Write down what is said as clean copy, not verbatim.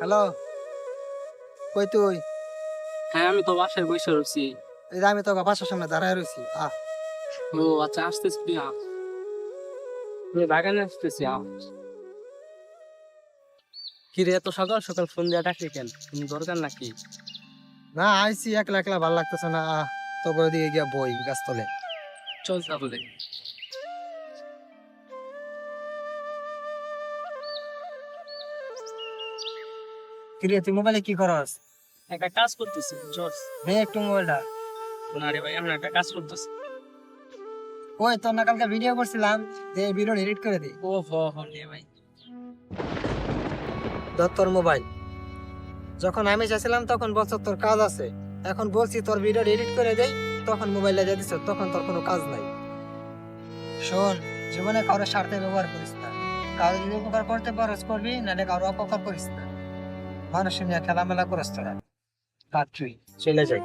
Hello, কই তুই? হ্যাঁ, আমি তো বাসায় বসে রয়েছি। এই যে আমি তো বাসার সামনে দাঁড়ায় রয়েছি। ও আচ্ছা, আসতেছি তুই আমি বাগানে আসতেছি কি রে, এত সকাল সকাল ফোন দিয়ে ডাকলি কেন? কোনো দরকার নাকি? না, আইছি একলা একলা ভাল লাগতেছে না। তোর দিকে গিয়া বই গাছতলে। চল তাহলে। কিরে তুই মোবাইলে কি করস? একটা কাজ করতেছি, জস। দে একটু মোবাইলটা। না রে ভাই, আমি একটা কাজ করতেছি। ওই তোর না কালকে ভিডিও করছিলাম, যে ভিডিও এডিট করে দে। ও রে ভাই। ধর তোর মোবাইল। যখন আমি চাইছিলাম তখন বলছ তোর কাজ আছে, এখন বলছি তোর ভিডিও এডিট করে দেই, তখন মোবাইলে দিয়ে দিছ, তখন তোর কোনো কাজ নাই। শোন, জীবনে কারোর স্বার্থে ব্যবহার করিস না। কারো যদি উপকার করতে পারস করবি, নাহলে কারো অপকার করিস না। মানুষ নিয়ে খেলামেলা করিস তোরা। কাজ তুই চলে যাই।